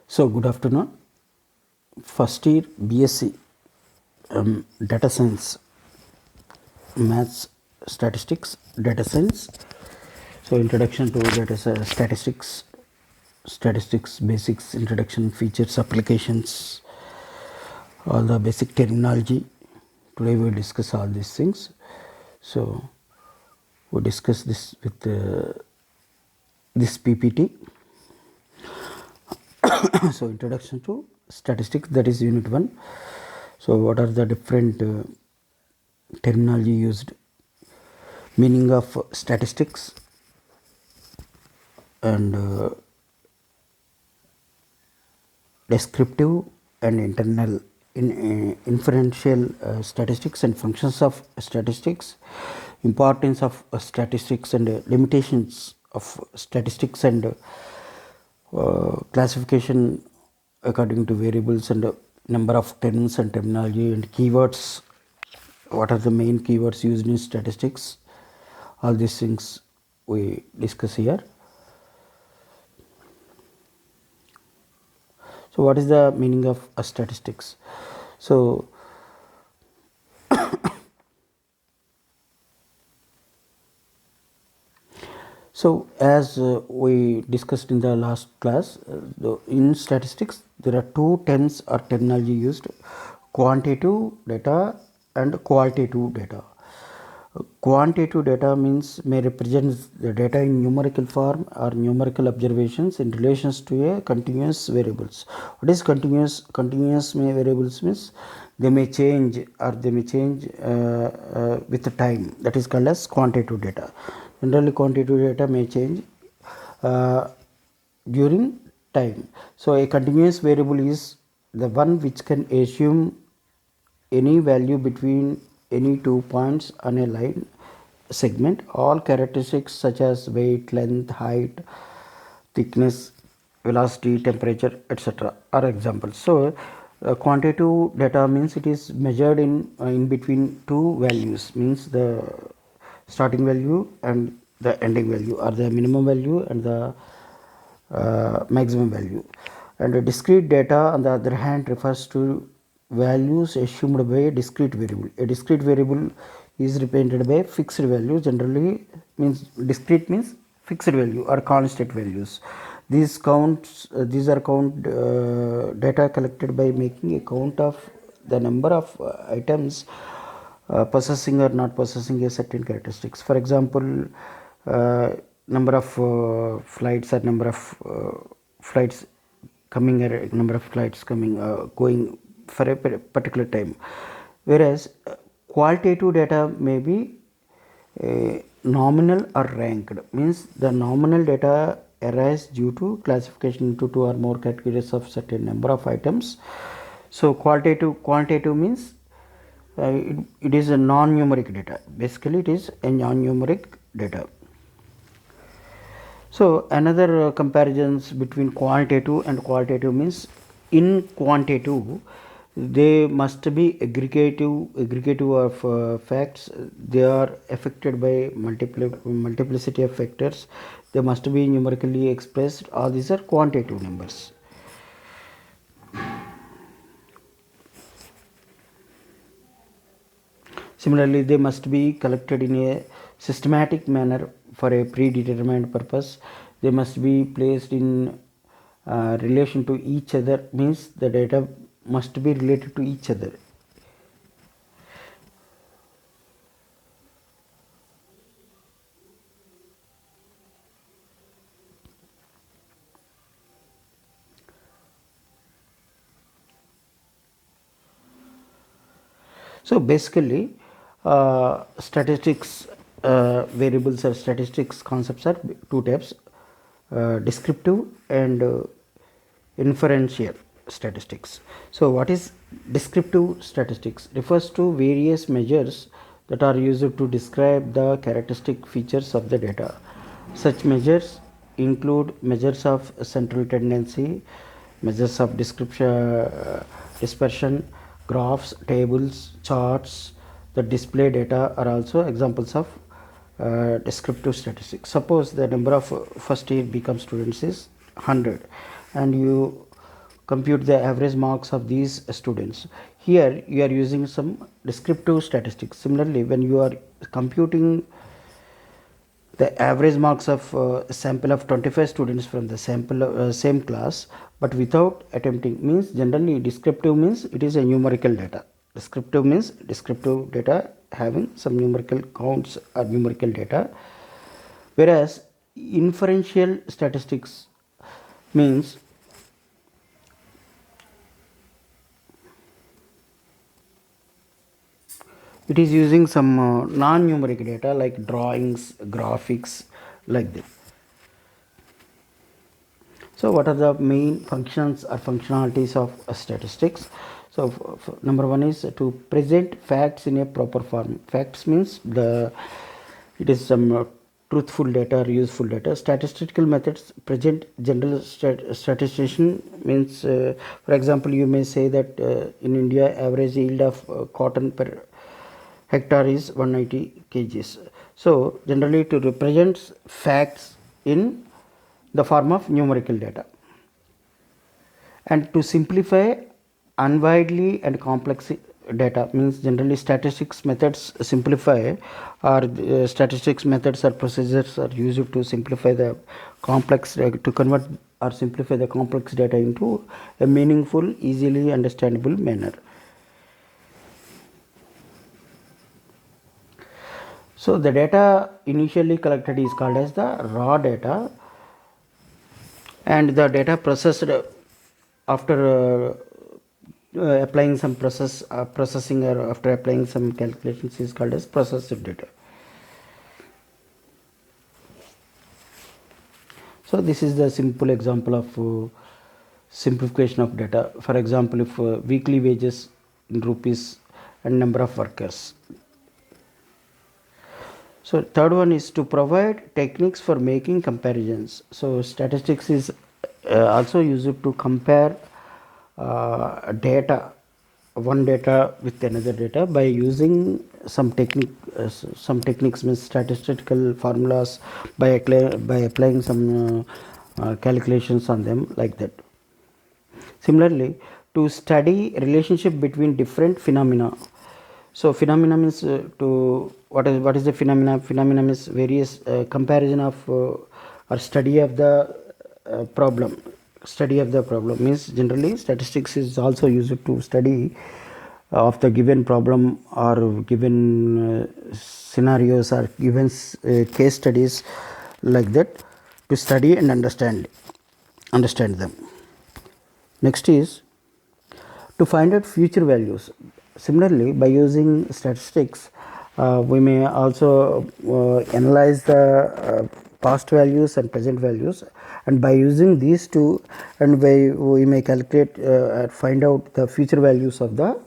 So, good afternoon. First year BSc Data Science, Maths, Statistics, Data Science. So, introduction to statistics, statistics basics, introduction, features, applications, all the basic terminology. Today we will discuss all these things. So, we discuss this with this PPT. So, introduction to statistics, that is unit 1. So, what are the different terminology used, meaning of statistics, and descriptive and internal inferential statistics and functions of statistics, importance of statistics and limitations of statistics, and classification according to variables, and number of terms and terminology and keywords. What are the main keywords used in statistics? All these things we discuss here. So, what is the meaning of statistics? So, as we discussed in the last class, in statistics there are two terms or terminology used: quantitative data and qualitative data. Quantitative data means may represent the data in numerical form or numerical observations in relations to a continuous variables. What is continuous? Continuous variables means they may change, or they may change with the time. That is called as quantitative data. Generally, quantitative data may change uh, during time. So, a continuous variable is the one which can assume any value between any 2 points on a line segment. All characteristics such as weight, length, height, thickness, velocity, temperature, etc. are examples. So, quantitative data means it is measured in between two values, means the starting value and the ending value, or the minimum value and the maximum value. And a discrete data, on the other hand, refers to values assumed by a discrete variable. A discrete variable is represented by fixed value. Generally, means discrete means fixed value or constant values. These are count data collected by making a count of the number of items possessing or not possessing a certain characteristics. For example, number of flights, or number of flights coming, or number of flights coming going for a particular time. Whereas qualitative data may be nominal or ranked, means the nominal data arise due to classification into two or more categories of certain number of items. So, quantitative means it is a non-numeric data. Basically, it is a non-numeric data. So, another comparisons between quantitative and qualitative means, in quantitative they must be aggregative of facts. They are affected by multiplicity of factors. They must be numerically expressed. All these are quantitative numbers. Similarly, they must be collected in a systematic manner for a predetermined purpose. They must be placed in relation to each other, means the data must be related to each other. So, basically, statistics variables or statistics concepts are two types: descriptive and inferential statistics. So, what is descriptive statistics? Refers to various measures that are used to describe the characteristic features of the data. Such measures include measures of central tendency, measures of dispersion, graphs, tables, charts that display data are also examples of descriptive statistics. Suppose the number of first year BCom students is 100, and you compute the average marks of these students. Here you are using some descriptive statistics. Similarly, when you are computing the average marks of a sample of 25 students from the sample same class, but without attempting, means generally descriptive means it is a numerical data. Descriptive means descriptive data having some numerical counts or numerical data, whereas inferential statistics means it is using some non-numeric data like drawings, graphics, like this. So what are the main functions or functionalities of statistics? So number one is to present facts in a proper form. Facts means it is some truthful data or useful data. Statistical methods present general statistician means, for example, you may say that in India average yield of cotton per hectare is 190 kgs. So generally to represent facts in the form of numerical data, and to simplify unwidely and complex data means generally statistics methods simplify, or statistics methods or procedures are used to simplify the complex, to convert or simplify the complex data into a meaningful, easily understandable manner. So the data initially collected is called as the raw data, and the data processed after applying some processing, or after applying some calculations is called as processed data. So this is the simple example of simplification of data. For example, if weekly wages in rupees and number of workers. So third one is to provide techniques for making comparisons. So statistics is also used to compare data, one data with another data, by using some techniques means statistical formulas, by applying some calculations on them, like that. Similarly, to study relationship between different phenomena. So phenomena means to what is the phenomena? Phenomena means various comparison of or study of the problem. Study of the problem means generally statistics is also used to study of the given problem or given scenarios or given case studies, like that, to study and understand them. Next is to find out future values. Similarly, by using statistics, we may also analyze the past values and present values, and by using these two, and we may calculate and find out the future values of the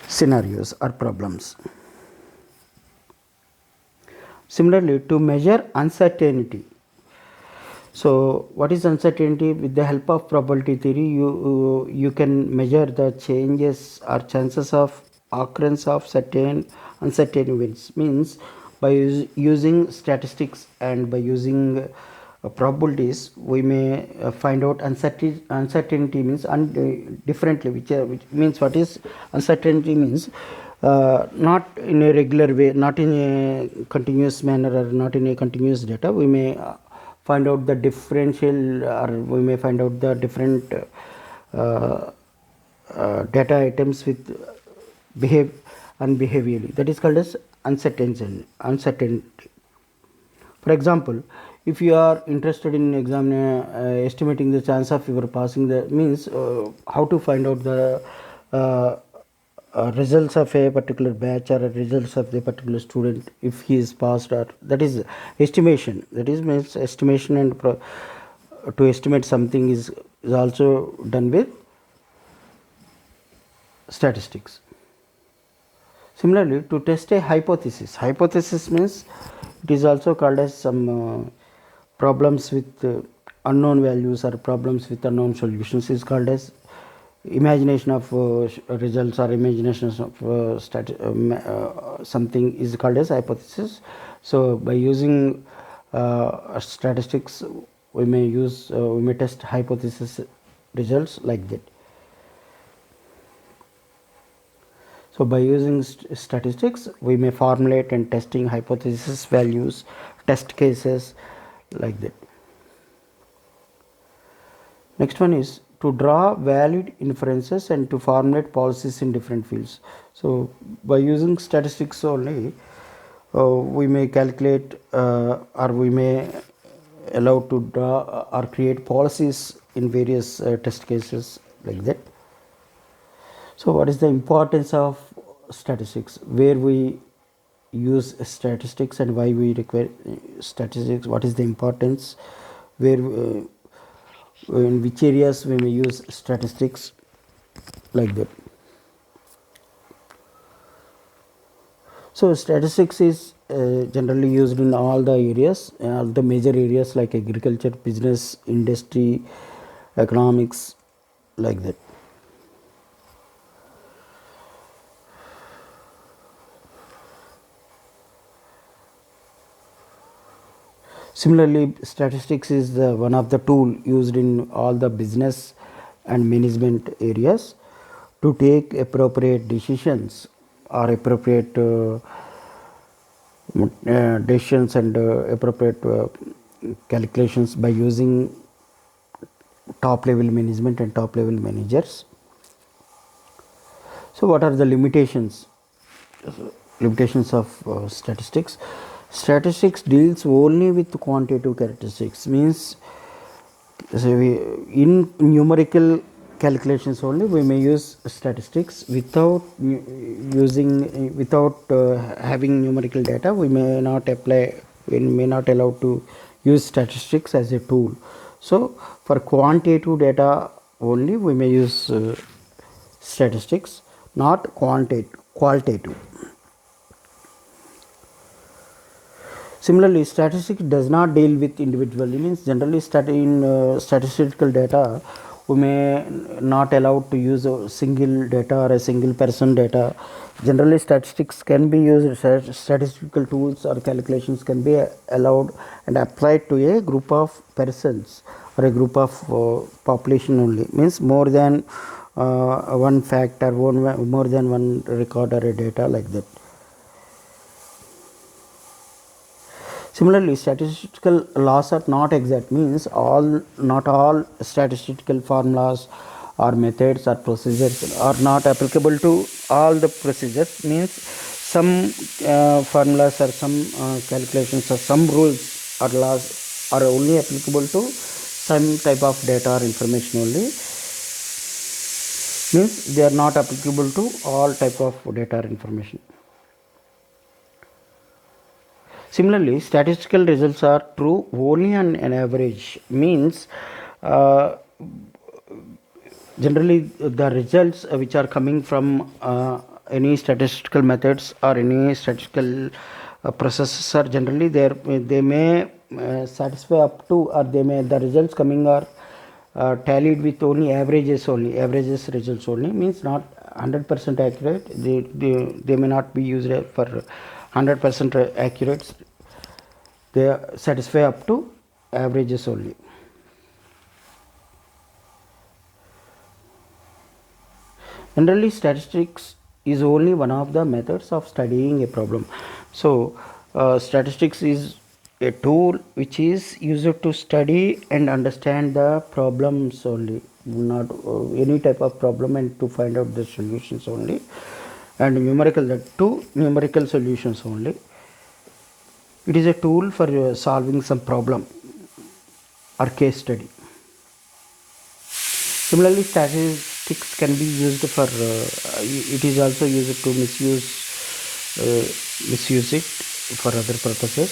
scenarios or problems. Similarly, to measure uncertainty. So what is uncertainty? With the help of probability theory, you can measure the changes or chances of occurrence of certain uncertain events. Means by using statistics and by using probabilities, we may find out uncertainty means differently, which means, what is uncertainty means, not in a regular way, not in a continuous manner, or not in a continuous data. We may find out the differential, or we may find out the different data items with behave unbehaviorally. That is called as uncertainty. For example, if you are interested in estimating the chance of your passing, the means how to find out the results of a particular batch, or results of the particular student, if he is passed, or that is estimation. That is means estimation, and to estimate something is also done with statistics. Similarly, to test a hypothesis means it is also called as some problems with unknown values, or problems with unknown solutions, is called as imagination of results, or imagination of something is called as hypothesis. So by using statistics, we may test hypothesis results like that. So by using statistics, we may formulate and testing hypothesis values, test cases like that. Next one is to draw valid inferences and to formulate policies in different fields. So by using statistics only, we may calculate or we may allow to draw or create policies in various test cases like that. So what is the importance of statistics? Where we use statistics and why we require statistics? What is the importance? Where in which areas we may use statistics like that. So statistics is generally used in all the areas, all the major areas like agriculture, business, industry, economics, like that. Similarly, statistics is one of the tool used in all the business and management areas to take appropriate decisions or appropriate decisions and appropriate calculations by using top level management and top level managers. So what are the limitations of statistics? Statistics deals only with quantitative characteristics, means in numerical calculations only we may use statistics. Without having numerical data, we may not allow to use statistics as a tool. So for quantitative data only we may use statistics, not qualitative. Similarly, statistics does not deal with individual. It means generally in statistical data, we may not allow to use a single data or a single person data. Generally, statistics can be used, statistical tools or calculations can be allowed and applied to a group of persons or a group of population only. Means more than one factor, more than one record or a data like that. Similarly, statistical laws are not exact, means not all statistical formulas or methods or procedures are not applicable to all the procedures. Means some formulas or some calculations or some rules or laws are only applicable to some type of data or information only. Means they are not applicable to all type of data or information. Similarly, statistical results are true only on an average, means generally the results which are coming from any statistical methods or any statistical processes are generally they may satisfy up to, or the results coming are tallied with only averages results only, means not 100% accurate. They may not be used for 100% accurate. They satisfy up to averages only. Generally, statistics is only one of the methods of studying a problem. So statistics is a tool which is used to study and understand the problems only, not any type of problem, and to find out the solutions only, and numerical solutions only. It is a tool for solving some problem or case study. Similarly, statistics can be used for it is also used to misuse it for other purposes.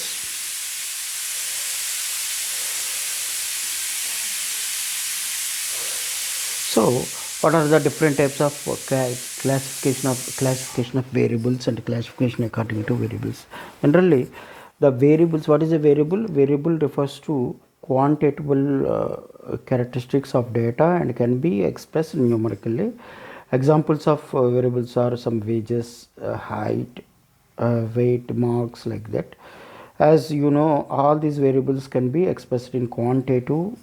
So what are the different types of classification of variables and classification according to variables? Generally, the variables, what is a variable? Variable refers to quantifiable characteristics of data and can be expressed numerically. Examples of variables are some wages, height, weight, marks, like that. As you know, all these variables can be expressed in quantitative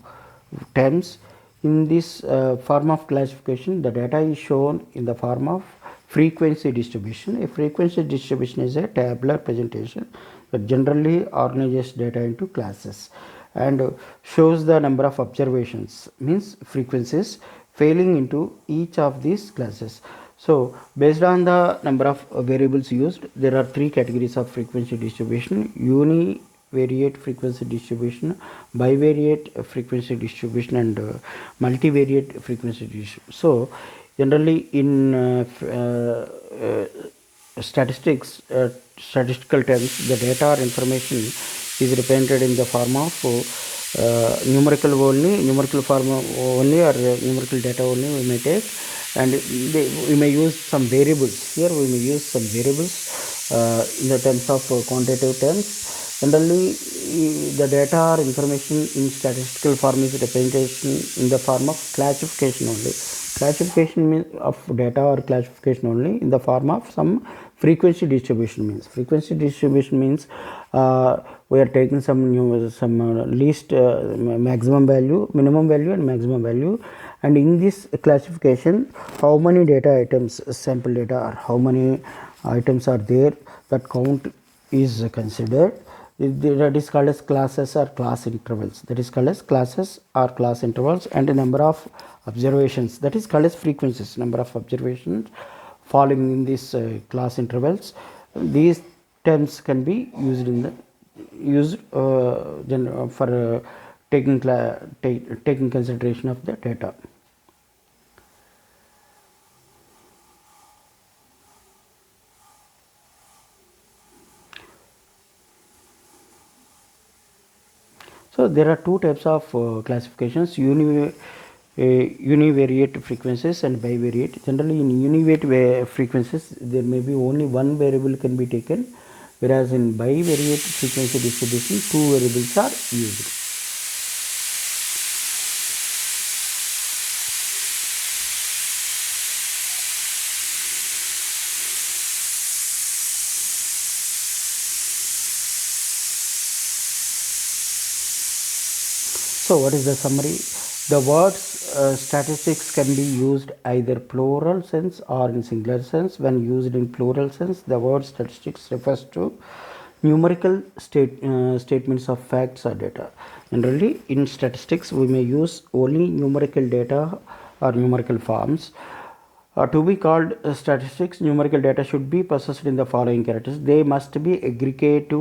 terms In this form of classification, the data is shown in the form of frequency distribution. A frequency distribution is a tabular presentation that generally organizes data into classes and shows the number of observations, means frequencies, failing into each of these classes. So based on the number of variables used, there are three categories of frequency distribution: univariate frequency distribution, bivariate frequency distribution, and multivariate frequency distribution. So generally in statistics, statistical terms, the data or information is represented in the form of numerical form only, or numerical data only we may take, and we may use some variables. Here we may use some variables in the terms of quantitative terms. Generally, the data or information in statistical form is representation in the form of classification only. Classification of data or classification only in the form of some frequency distribution means. Frequency distribution means we are taking some least maximum value, minimum value, and maximum value, and in this classification, how many data items, sample data, or how many items are there, that count is considered. That is called as classes or class intervals. That is called as classes or class intervals. And the number of observations, that is called as frequencies. Number of observations falling in these class intervals. These terms can be used in the for taking consideration of the data. So there are two types of classifications: univariate frequencies and bivariate. Generally, in univariate frequencies, there may be only one variable can be taken, whereas in bivariate frequency distribution, two variables are used. So what is the summary? The words statistics can be used either plural sense or in singular sense. When used in plural sense, the word statistics refers to numerical statements of facts or data. Generally, in statistics, we may use only numerical data or numerical forms. To be called statistics, numerical data should be possessed in the following characters. They must be aggregate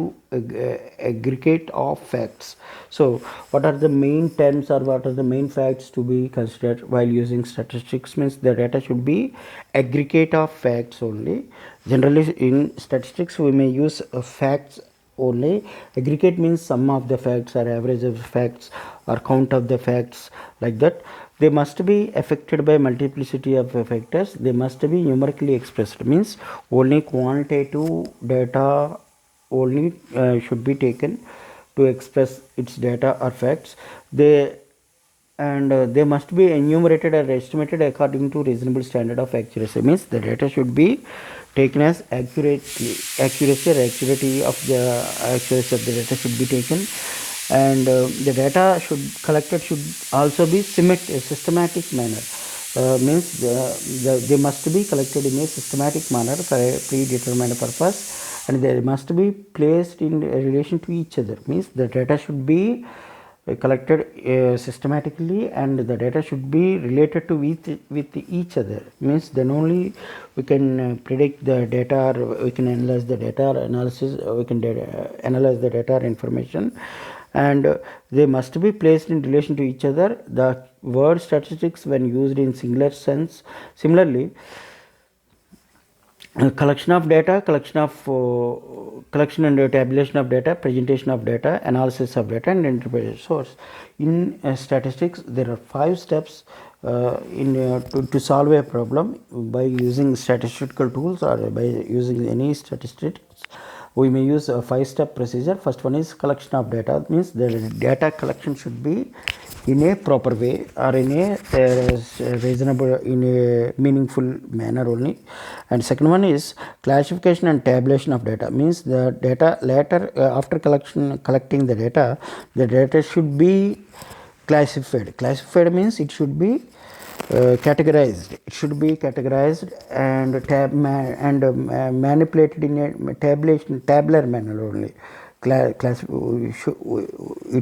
of facts. So, what are the main terms or what are the main facts to be considered while using statistics? Means the data should be aggregate of facts only. Generally, in statistics, we may use facts only. Aggregate means sum of the facts or average of facts or count of the facts, like that. They must be affected by multiplicity of factors. They must be numerically expressed, means only quantitative data only should be taken to express its data or facts. They must be enumerated or estimated according to reasonable standard of accuracy, means the data should be taken as accuracy or accuracy of the data should be taken, and the data collected should also be systematic manner. Means they must be collected in a systematic manner for a predetermined purpose, and they must be placed in relation to each other. Means the data should be collected systematically, and the data should be related to with each other. Means then only we can predict the data, or we can analyze the data analysis, we can analyze the data information, and they must be placed in relation to each other. The word statistics, when used in singular sense, similarly, collection of data, collection and tabulation of data, presentation of data, analysis of data, and interpretation. Source. In statistics, there are 5 steps to solve a problem by using statistical tools or by using any statistics. We may use a 5-step procedure. First one is collection of data, means the data collection should be in a proper way or in a reasonable, in a meaningful manner only. And second one is classification and tabulation of data, means the data later after collecting the data should be Classified means it should be categorized. It should be categorized and manipulated in a tabular manner only. It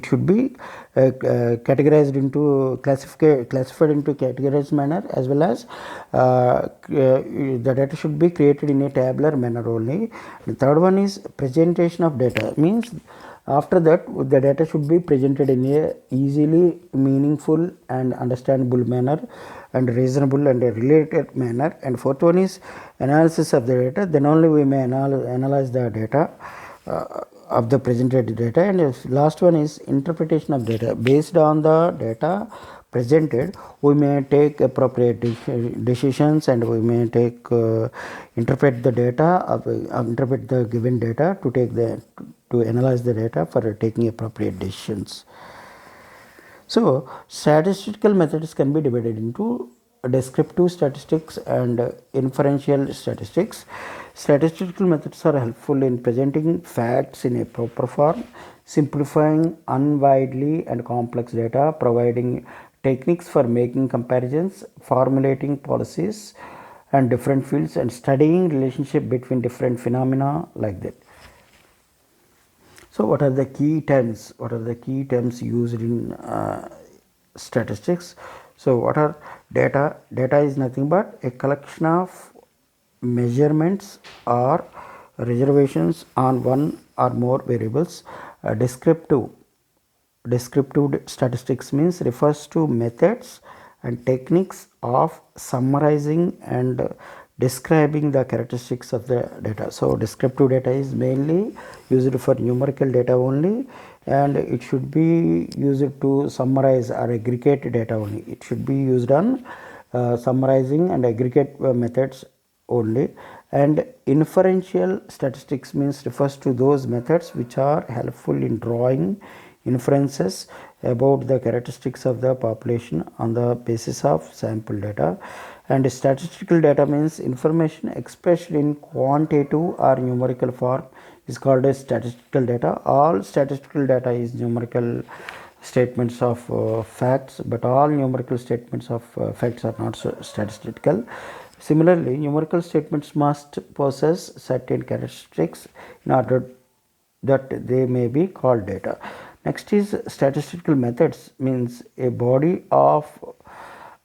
should be categorized into classified into categorized manner, as well as the data should be created in a tabular manner only. The third one is presentation of data, means after that the data should be presented in a easily meaningful and understandable manner and reasonable and a related manner. And fourth one is analysis of the data. Then only we may analyze the data of the presented data. And last one is interpretation of data. Based on the data presented, we may take appropriate decisions, and we may take interpret the data interpret the given data to analyze the data for taking appropriate decisions. So statistical methods can be divided into descriptive statistics and inferential statistics. Statistical methods are helpful in presenting facts in a proper form, simplifying unwidely and complex data, providing techniques for making comparisons, formulating policies and different fields, and studying relationship between different phenomena like that. So what are the key terms? What are the key terms used in statistics? So what are data? Data is nothing but a collection of measurements or reservations on one or more variables. Descriptive statistics means refers to methods and techniques of summarizing and describing the characteristics of the data. So descriptive data is mainly used for numerical data only, and it should be used to summarize or aggregate data only. It should be used on summarizing and aggregate methods only. And inferential statistics means refers to those methods which are helpful in drawing inferences about the characteristics of the population on the basis of sample data. And statistical data means information expressed in quantitative or numerical form is called as statistical data. All statistical data is numerical statements of facts, but all numerical statements of facts are not statistical. Similarly, numerical statements must possess certain characteristics in order that they may be called data. Next is statistical methods, means a body of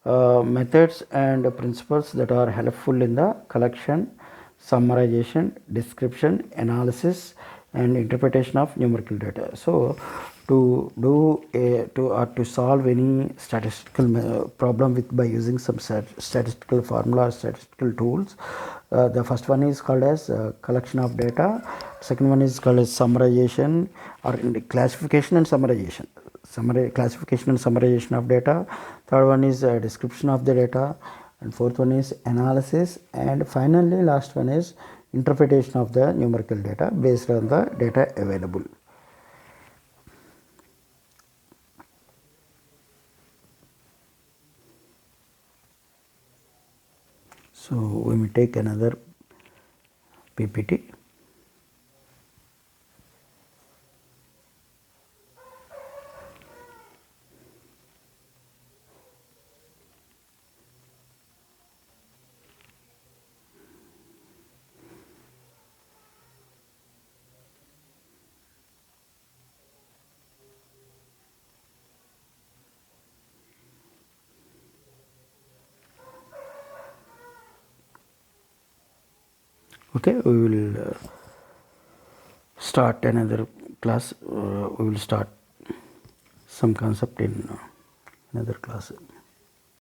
methods and principles that are helpful in the collection, summarization, description, analysis and interpretation of numerical data. So to solve any statistical problem by using some statistical formula or statistical tools, the first one is called as collection of data. Second one is called as summarization or classification and summarization. Classification and summarization of data. Third one is description of the data, and fourth one is analysis, and finally last one is interpretation of the numerical data based on the data available. So we may take another PPT. Okay, we will start another class. We will start some concept in another class.